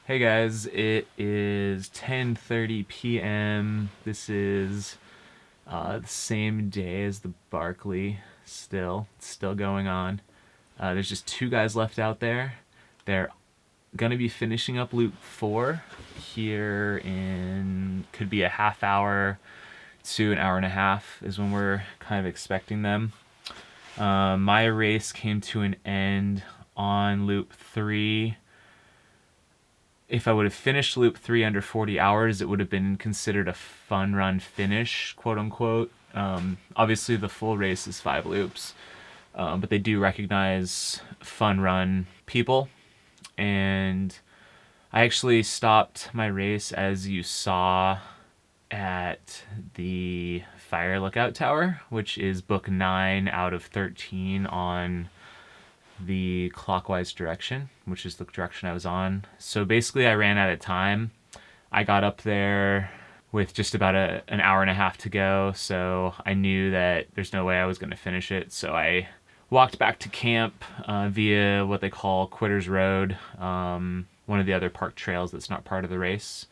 Hey guys, it is 10:30 p.m. This is the same day as the Barkley. It's still going on. There's just two guys left out there. They're gonna be finishing up loop 4 here in could be a half hour to an hour and a half is when we're kind of expecting them. My race came to an end on loop 3. If I would have finished loop 3 under 40 hours, it would have been considered a fun run finish, quote unquote. Obviously, the full race is 5 loops, but they do recognize fun run people. And I actually stopped my race, as you saw, at the fire lookout tower, which is book 9 out of 13 on the clockwise direction, which is the direction I was on. So basically I ran out of time. I got up there with just about an hour and a half to go, so I knew that there's no way I was going to finish it. So I walked back to camp via what they call Quitter's Road, one of the other park trails that's not part of the race.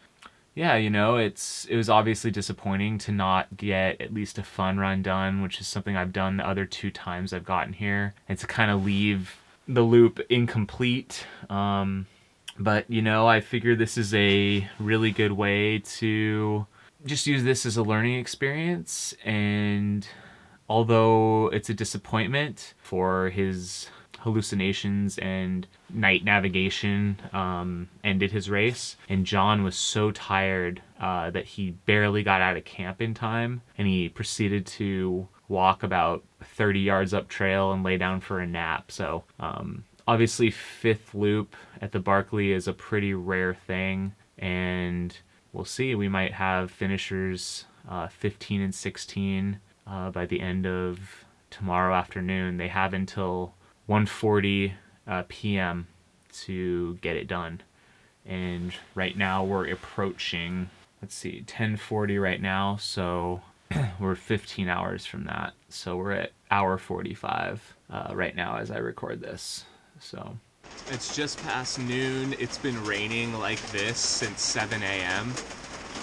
Yeah, it was obviously disappointing to not get at least a fun run done, which is something I've done the other 2 times I've gotten here, and to kind of leave the loop incomplete. But I figure this is a really good way to just use this as a learning experience. And although it's a disappointment for his hallucinations and night navigation ended his race, and John was so tired that he barely got out of camp in time, and he proceeded to walk about 30 yards up trail and lay down for a nap. So obviously 5th loop at the Barkley is a pretty rare thing, and we'll see. We might have finishers 15 and 16 by the end of tomorrow afternoon. They have until 1:40 p.m. to get it done. And right now we're approaching, 10:40 right now, so we're 15 hours from that. So we're at hour 45 right now as I record this. So it's just past noon. It's been raining like this since 7 a.m.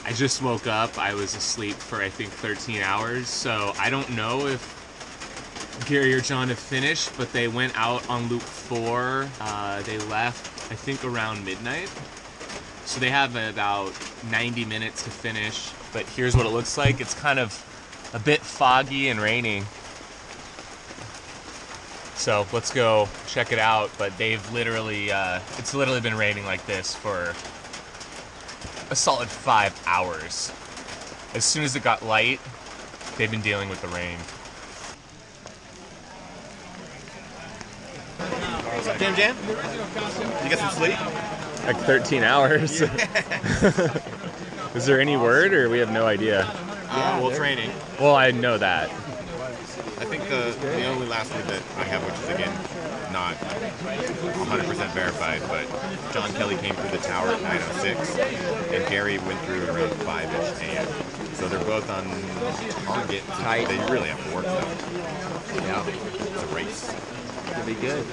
I just woke up. I was asleep for I think 13 hours, so I don't know if Gary or John have finished, but they went out on loop 4. They left, I think, around midnight. So they have about 90 minutes to finish, but here's what it looks like. It's kind of a bit foggy and raining. So let's go check it out, but they've literally, it's literally been raining like this for a solid 5 hours. As soon as it got light, they've been dealing with the rain. Jam? You got some sleep? Like 13 hours. Is there any word, or we have no idea? Well, training. Well, I know that. I think the only last word that I have, which is again not 100% verified, but John Kelly came through the tower at 9:06, and Gary went through around 5-ish a.m. So they're both on target. Tight. They really have to work though. Yeah, It's a race. it'll be good.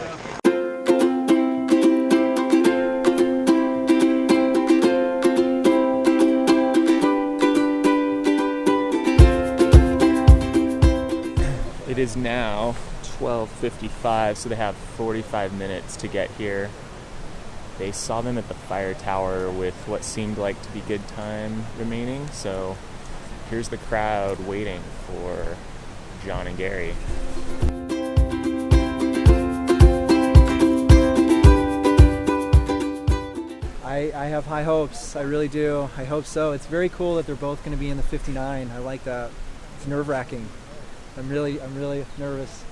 It is now 12:55, so they have 45 minutes to get here. They saw them at the fire tower with what seemed like to be good time remaining, so here's the crowd waiting for John and Gary. I have high hopes. I really do. I hope so. It's very cool that they're both going to be in the 59. I like that. It's nerve-wracking. I'm really nervous.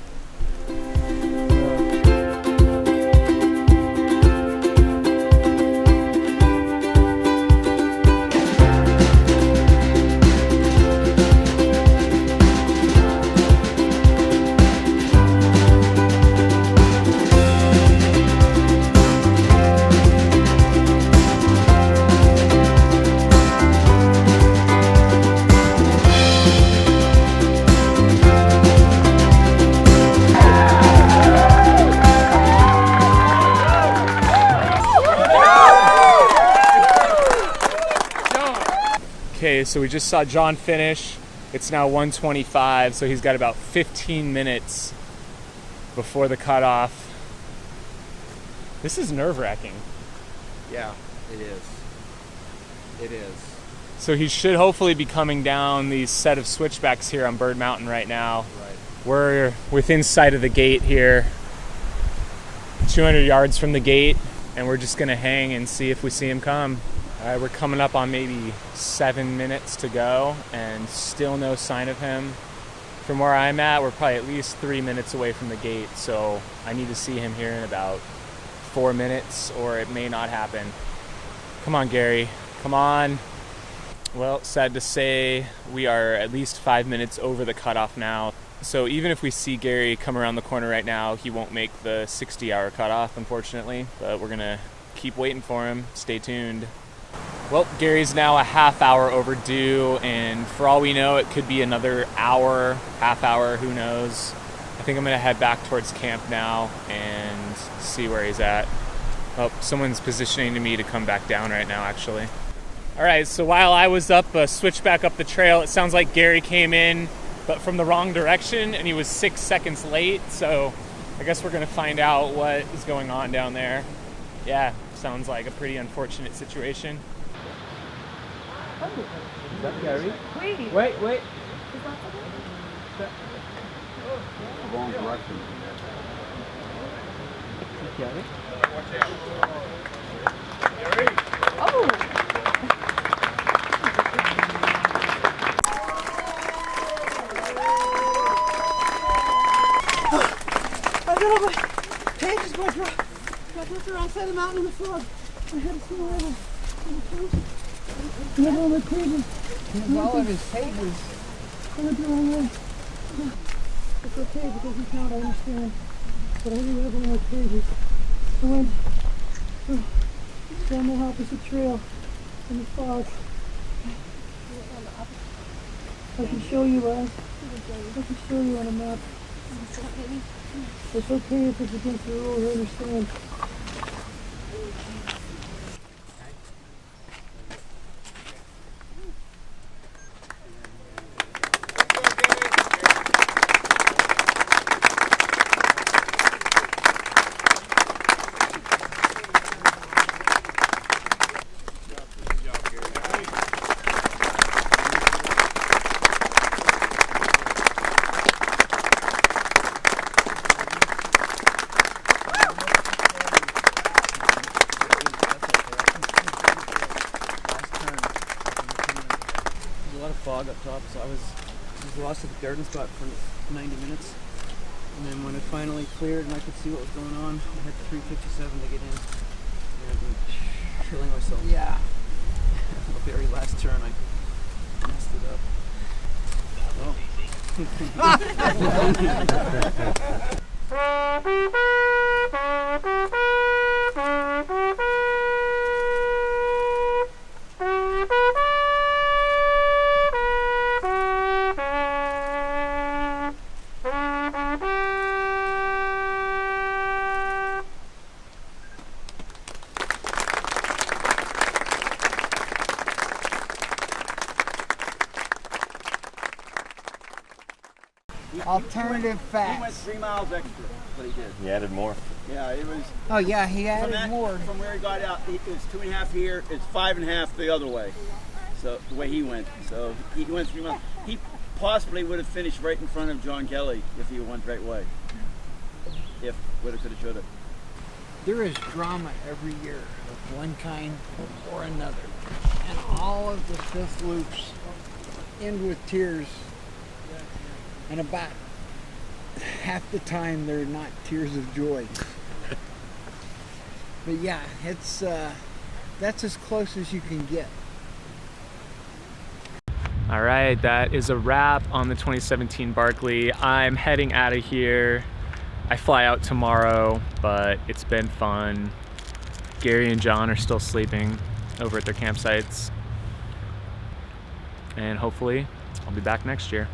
Okay, so we just saw John finish. It's now 1:25, so he's got about 15 minutes before the cutoff. This is nerve-wracking. Yeah, it is. It is. So he should hopefully be coming down these set of switchbacks here on Bird Mountain right now. Right. We're within sight of the gate here, 200 yards from the gate, and we're just gonna hang and see if we see him come. All right, we're coming up on maybe 7 minutes to go, and still no sign of him. From where I'm at, we're probably at least 3 minutes away from the gate, so I need to see him here in about 4 minutes, or it may not happen. Come on, Gary, come on. Well, sad to say, we are at least 5 minutes over the cutoff now. So even if we see Gary come around the corner right now, he won't make the 60-hour cutoff, unfortunately. But we're gonna keep waiting for him. Stay tuned. Well, Gary's now a half hour overdue, and for all we know, it could be another hour, half hour, who knows. I think I'm gonna head back towards camp now and see where he's at. Oh, someone's positioning me to come back down right now, actually. All right, so while I was up, switched back up the trail, it sounds like Gary came in, but from the wrong direction, and he was 6 seconds late, so I guess we're gonna find out what is going on down there. Yeah, sounds like a pretty unfortunate situation. Is that Gary? Wait. Wait. Wrong direction. Gary? Oh. I don't know, my cages got left outside the mountain in the fog. I had to see all of them. I had all my cages. All of his cages. I went the wrong way. It's okay because he's not, I understand. But I didn't have all my cages. I went down the opposite trail in the fog. I can show you, I can show you on a map. It's okay if it's against the rules, I understand. Fog up top, so I was lost at the garden spot for 90 minutes, and then when it finally cleared and I could see what was going on, I had 3:57 to get in, and I've been killing myself. Yeah. The very last turn, I messed it up. Alternative He went facts. 3 miles extra, but he did. He added more. Yeah, it was. Oh yeah, he added From more. From where he got out, it was 2.5 here. It's 5.5 the other way. So the way he went. So he went 3 miles. He possibly would have finished right in front of John Kelly if he went right way. If woulda, coulda, shoulda. There is drama every year of one kind or another, and all of the fifth loops end with tears, and about half the time they're not tears of joy. But yeah, it's that's as close as you can get. All right, that is a wrap on the 2017 Barkley. I'm heading out of here. I fly out tomorrow, but it's been fun. Gary and John are still sleeping over at their campsites. And hopefully I'll be back next year.